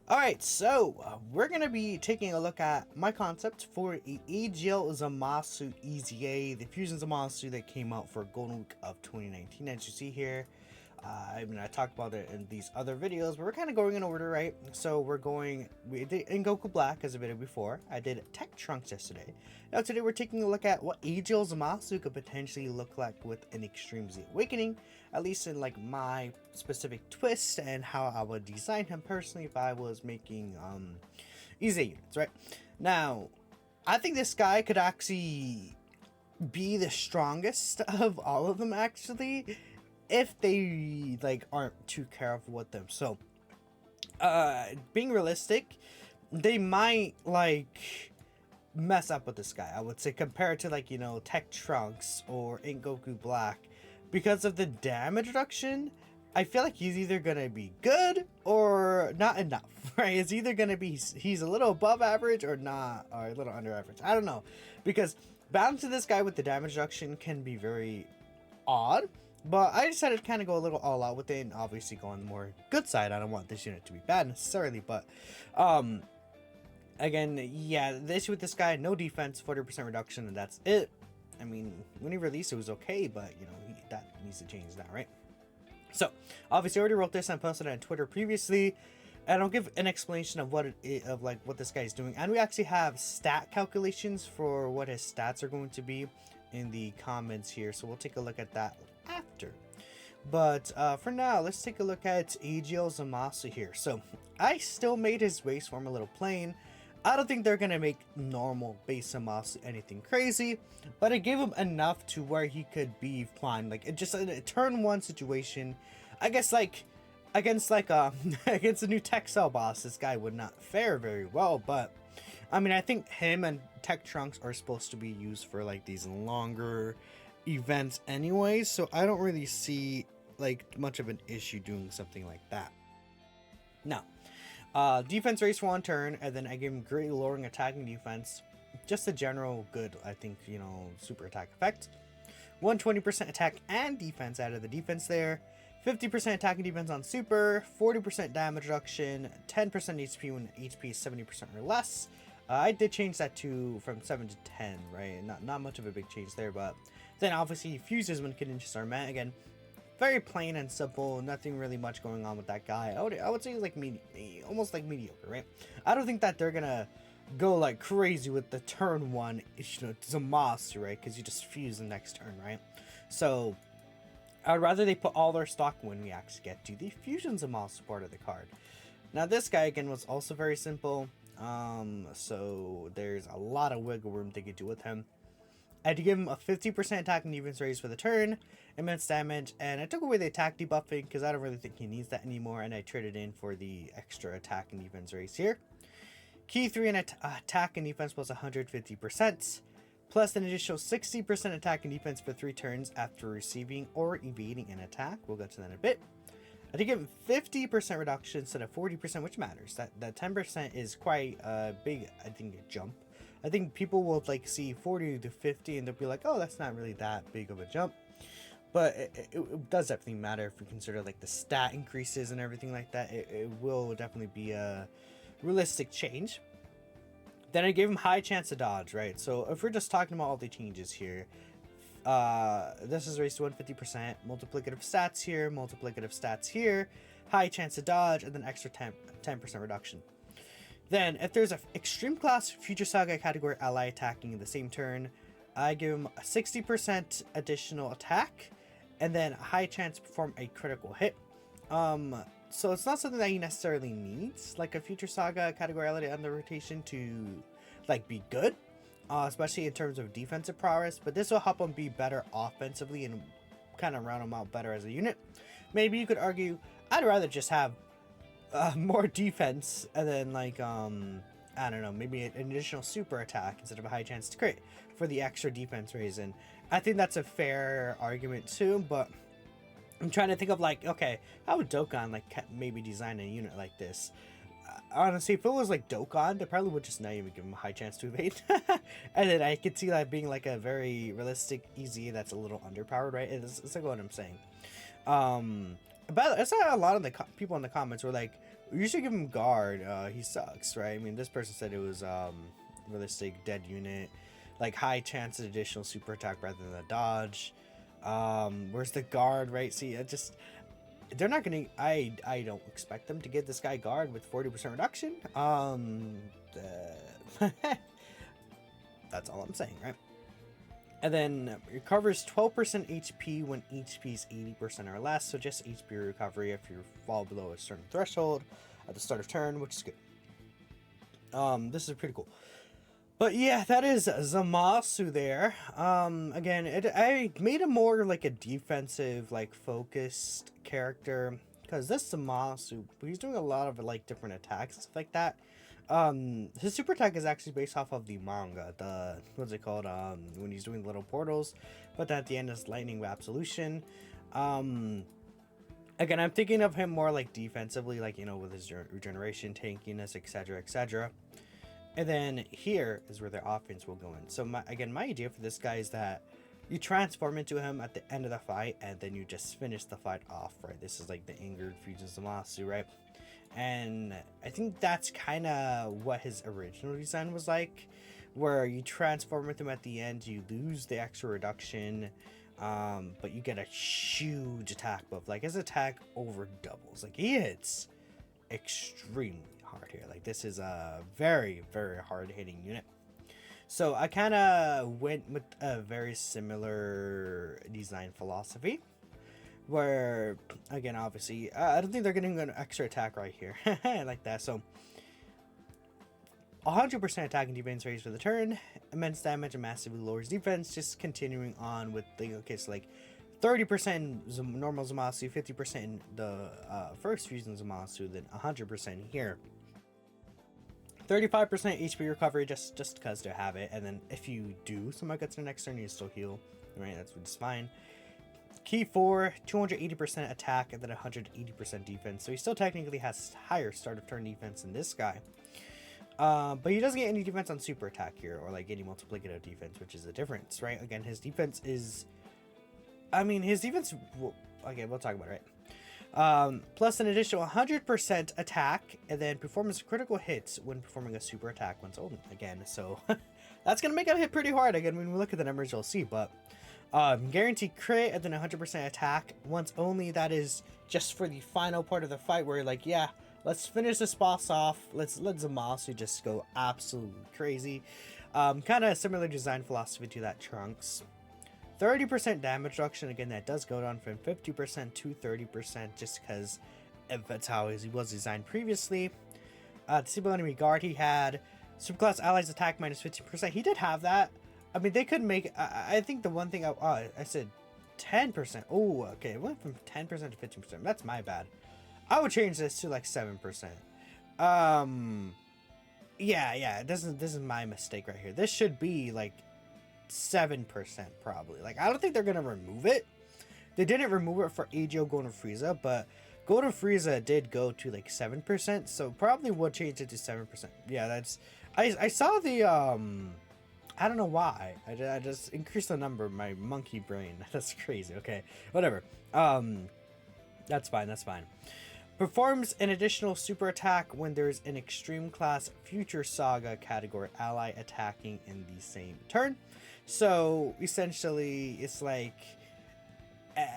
Alright, so we're going to be taking a look at my concept for a AGL Zamasu EZA, the Fusion Zamasu that came out for Golden Week of 2019, as you see here. I talked about it in these other videos, but we're kind of going in order, right? So we did Goku Black as a video before. I did Tech Trunks yesterday. Now today we're taking a look at what AGL Zamasu could potentially look like with an Extreme Z Awakening, at least in like my specific twist and how I would design him personally if I was making EZ units, right? Now, I think this guy could actually be the strongest of all of them, actually, if they like aren't too careful with them. So being realistic, they might like mess up with this guy, I would say, compared to like, you know, Tech Trunks or Goku Black. Because of the damage reduction, I feel like he's either gonna be good or not enough, right? It's either gonna be he's a little above average or not, or a little under average. I don't know, because balancing this guy with the damage reduction can be very odd. But I decided to kind of go a little all out with it, and obviously go on the more good side. I don't want this unit to be bad necessarily, but again, yeah, the issue with this guy, no defense, 40% reduction, and that's it. I mean, when he released, it was okay, but you know, that needs to change now, right? So obviously, I already wrote this and posted it on Twitter previously, and I'll give an explanation of what what this guy is doing, and we actually have stat calculations for what his stats are going to be in the comments here, so we'll take a look at that after. But for now, let's take a look at AGL Zamasu here. So I still made his base form a little plain. I don't think they're gonna make normal base Zamasu anything crazy, but I gave him enough to where he could be fine. Like, just a turn one situation. I guess like against like against a new Tech Cell boss, this guy would not fare very well. But I mean, I think him and Tech Trunks are supposed to be used for like these longer events anyways, so I don't really see like much of an issue doing something like that. Now, defense raise for one turn, and then I give him greatly lowering attacking defense, just a general good, I think, you know, super attack effect. 120% attack and defense out of the defense there, 50% attack and defense on super, 40% damage reduction, 10% HP when HP is 70% or less. I did change that from 7 to 10, right? Not much of a big change there, but then obviously fuses when conditions are met. Again, very plain and simple, nothing really much going on with that guy. I would say like almost like mediocre, right? I don't think that they're gonna go like crazy with the turn one, you know, Zamasu, right? Because you just fuse the next turn, right? So I'd rather they put all their stock when we actually get to the fusion Zamasu part of the card. Now this guy again was also very simple. So there's a lot of wiggle room they could do with him. I had to give him a 50% attack and defense raise for the turn, immense damage, and I took away the attack debuffing because I don't really think he needs that anymore, and I traded in for the extra attack and defense raise here. Key 3 in attack and defense was 150%, plus an additional 60% attack and defense for 3 turns after receiving or evading an attack. We'll get to that in a bit. I did give him 50% reduction instead of 40%, which matters. That 10% is quite a big, I think, a jump. I think people will like see 40 to 50 and they'll be like, oh, that's not really that big of a jump. But it does definitely matter if we consider like the stat increases and everything like that. It will definitely be a realistic change. Then I gave him high chance to dodge, right? So if we're just talking about all the changes here, this is raised to 150%, multiplicative stats here, high chance to dodge, and then extra 10% reduction. Then, if there's an Extreme Class Future Saga category ally attacking in the same turn, I give him a 60% additional attack, and then a high chance to perform a critical hit. So it's not something that he necessarily needs, like a Future Saga category ally under rotation to like be good. Especially in terms of defensive prowess, but this will help him be better offensively and kind of round him out better as a unit. Maybe you could argue I'd rather just have more defense and then like I don't know, maybe an additional super attack instead of a high chance to crit for the extra defense raise. And I think that's a fair argument too, but I'm trying to think of like, okay, how would Dokkan like maybe design a unit like this? Honestly, if it was like Dokkan, they probably would just not even give him a high chance to evade. And then I could see that being like a very realistic EZ that's a little underpowered, right? It's like what I'm saying. But I saw a lot of the people in the comments were like, You should give him guard. He sucks, right? I mean, this person said it was realistic dead unit, like high chance of additional super attack rather than a dodge. Where's the guard, right? See, I just they're not gonna. I don't expect them to give this guy guard with 40% reduction. That's all I'm saying, right? And then recovers 12% HP when HP is 80% or less. So just HP recovery if you fall below a certain threshold at the start of turn, which is good. This is pretty cool. But yeah, that is Zamasu there. Again, I made him more like a defensive, like focused character because this Zamasu, he's doing a lot of like different attacks and stuff like that. His super attack is actually based off of the manga. The what's it called? When he's doing little portals, but at the end is lightning absolution. Again, I'm thinking of him more like defensively, like with his regeneration, tankiness, etc., etc. And then here is where the offense will go in. So my idea for this guy is that you transform into him at the end of the fight, and then you just finish the fight off, right? This is like the angered fusion Zamasu, right? And I think that's kind of what his original design was like, where you transform with him at the end, you lose the extra reduction, but you get a huge attack buff. Like his attack over doubles. Like he hits extremely hard here. Like this is a very, very hard hitting unit. So I kind of went with a very similar design philosophy, where again, obviously, I don't think they're getting an extra attack right here. Like that. So 100% attack and defense raise for the turn, immense damage and massively lowers defense. Just continuing on with the so like 30% normal Zamasu, 50% the first fusion Zamasu, then 100% here. 35% HP recovery just because to have it, and then if you do somehow get to the next turn, you still heal, right? That's just fine. Key 4, 280% attack and then 180% defense. So he still technically has higher start of turn defense than this guy. But he doesn't get any defense on super attack here, or like any multiplicative defense, which is the difference, right? Again, his defense is, okay, we'll talk about it, right? Plus an additional 100% attack, and then performance critical hits when performing a super attack once only. Again, so that's gonna make him hit pretty hard. Again, when we look at the numbers, you'll see. But guaranteed crit and then 100% attack once only. That is just for the final part of the fight, where you're like, yeah, let's finish this boss off. Let's let Zamasu just go absolutely crazy. Kind of similar design philosophy to that Trunks. 30% damage reduction. Again, that does go down from 50% to 30%, just because that's how he was designed previously. Disable enemy guard he had. Superclass allies attack minus 15%. He did have that. I mean, they could make. I think the one thing I said 10%. Oh, okay. It went from 10% to 15%. That's my bad. I would change this to like 7%. Yeah. This is my mistake right here. This should be like 7% probably. Like, I don't think they're gonna remove it. They didn't remove it for AGO Golden Frieza, but Golden Frieza did go to like 7%, so probably would change it to 7%. Yeah, that's. I saw the I don't know why. I just increased the number. My monkey brain. That's crazy. Okay, whatever. That's fine. That's fine. Performs an additional super attack when there's an extreme class Future Saga category ally attacking in the same turn. So essentially, it's like,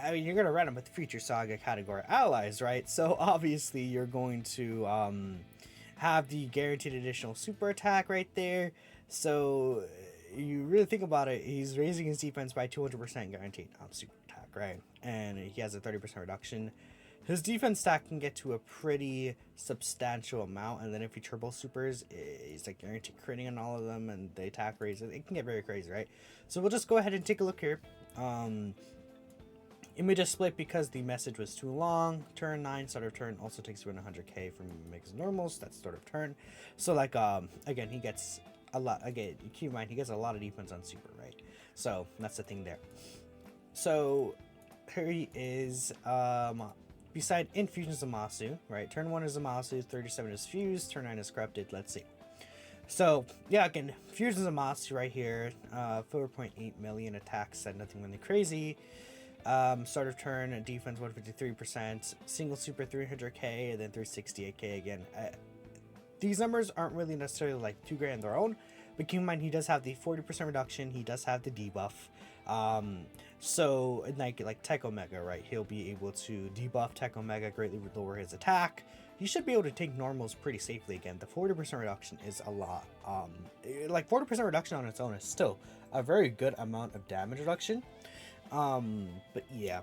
I mean, you're gonna run them with Future Saga category allies, right? So obviously, you're going to have the guaranteed additional super attack right there. So you really think about it, he's raising his defense by 200% guaranteed on super attack, right? And he has a 30% reduction. His defense stack can get to a pretty substantial amount, and then if he turbo supers, he's like guaranteed critting on all of them, and the attack rates, it can get very crazy, right? So we'll just go ahead and take a look here. Image split because the message was too long. Turn 9, start of turn, also takes you in 100k from makes normals. That's start of turn. So like again, he gets a lot. Again, keep in mind he gets a lot of defense on super, right? So that's the thing there. So here he is. Beside Infusion Zamasu, right? Turn 1 is Zamasu, 37 is Fused, turn 9 is Corrupted. Let's see. So, yeah, again, Fusion Zamasu right here. 4.8 million attacks, said nothing really crazy. Start of turn, defense 153%, single super 300k, and then 368k again. These numbers aren't really necessarily like too great on their own, but keep in mind he does have the 40% reduction, he does have the debuff. So like Tech Omega, right? He'll be able to debuff Tech Omega, greatly lower his attack. He should be able to take normals pretty safely again. The 40% reduction is a lot. Like 40% reduction on its own is still a very good amount of damage reduction. But yeah,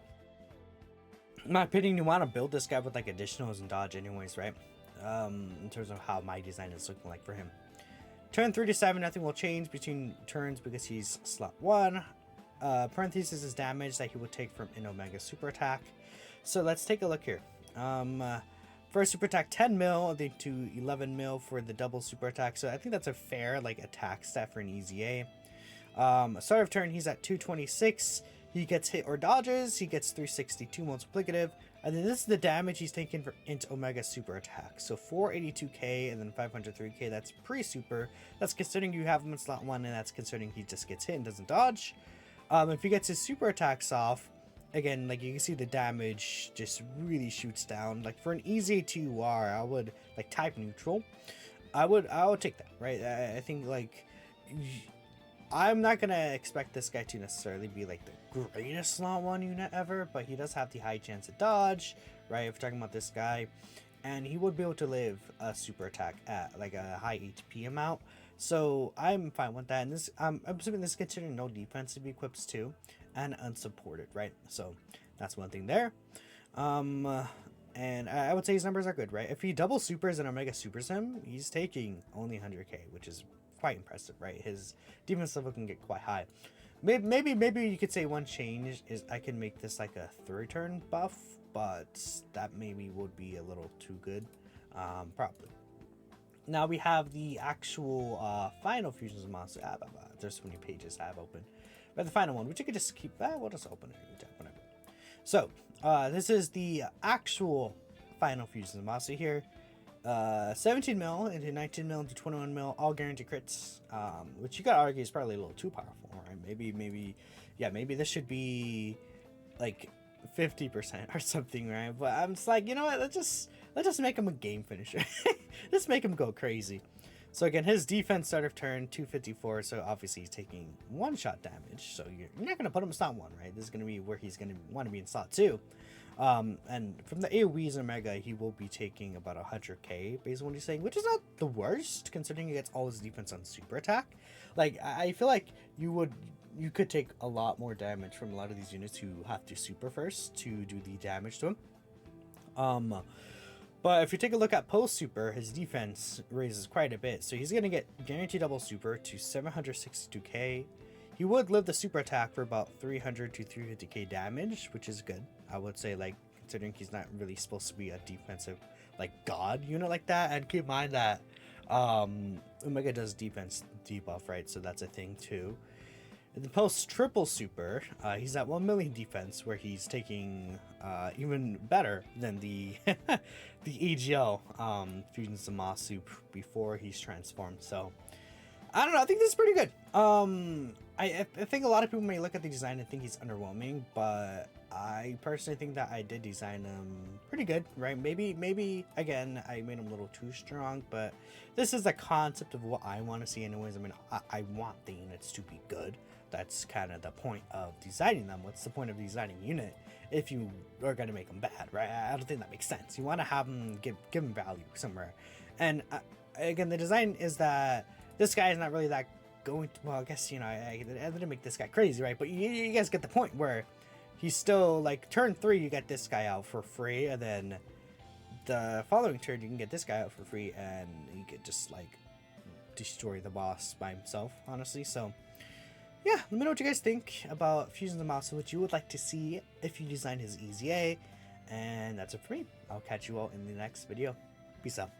in my opinion, you want to build this guy with like additionals and dodge anyways, right? In terms of how my design is looking like for him. Turn 3 to 7, nothing will change between turns because he's slot 1. Parentheses is damage that he will take from an Omega super attack. So let's take a look here. First super attack 10 mil, then to 11 mil for the double super attack. So I think that's a fair like attack stat for an easy A. Start of turn, he's at 226. He gets hit or dodges, he gets 362 multiplicative. And then this is the damage he's taken for int Omega super attack. So 482k and then 503k, that's pre-super. That's considering you have him in slot 1, and that's considering he just gets hit and doesn't dodge. If he gets his super attacks off, again, like you can see the damage just really shoots down. Like for an easy 2R, I would like type neutral. I would take that, right? I think like I'm not gonna expect this guy to necessarily be like the greatest slot 1 unit ever, but he does have the high chance of dodge, right? If we're talking about this guy, and he would be able to live a super attack at like a high HP amount. So I'm fine with that. And this, I'm assuming this is considering no defense to be equipped too, and unsupported, right? So that's one thing there. And I would say his numbers are good, right? If he double supers and Omega supers him, he's taking only 100k, which is quite impressive, right? His defense level can get quite high. Maybe you could say one change is I can make this like a 3rd turn buff, but that maybe would be a little too good, probably. Now we have the actual final Fusion Zamasu. There's so many pages I have open. But the final one, which you could just keep. We'll just open it. Whatever. So this is the actual final Fusion Zamasu here. 17 mil into 19 mil into 21 mil, all guaranteed crits. Which you gotta argue is probably a little too powerful, right? Maybe this should be like 50% or something, right? But I'm just like, you know what? Let's just make him a game finisher. Let's make him go crazy. So again, his defense start of turn 254. So obviously he's taking 1-shot damage. So you're not gonna put him in slot 1, right? This is gonna be where he's gonna want to be in slot 2. And from the AoEs Omega, he will be taking about 100k based on what he's saying, which is not the worst considering he gets all his defense on super attack. Like I feel like you could take a lot more damage from a lot of these units who have to super first to do the damage to him. But if you take a look at post super, his defense raises quite a bit. So he's gonna get guaranteed double super to 762k. He would live the super attack for about 300 to 350k damage, which is good. I would say, like, considering he's not really supposed to be a defensive, like, god unit like that. And keep in mind that Omega does defense debuff, right? So that's a thing too. In the post triple super, he's at 1 million defense, where he's taking even better than the the AGL Fusion Zamasu before he's transformed. So I don't know. I think this is pretty good. I think a lot of people may look at the design and think he's underwhelming, but I personally think that I did design him pretty good, right? Maybe again I made him a little too strong, but this is the concept of what I want to see anyways. I mean, I want the units to be good. That's kind of the point of designing them. What's the point of designing a unit if you are going to make them bad, right? I don't think that makes sense. You want to have them give them value somewhere. And again, the design is that this guy is not really that going to, well, I guess, you know, I didn't make this guy crazy, right? But you guys get the point where he's still like turn 3 you get this guy out for free, and then the following turn you can get this guy out for free, and you could just like destroy the boss by himself, honestly. So yeah, let me know what you guys think about Fusion Zamasu, what you would like to see if you design his Easy A. And that's it for me. I'll catch you all in the next video. Peace out.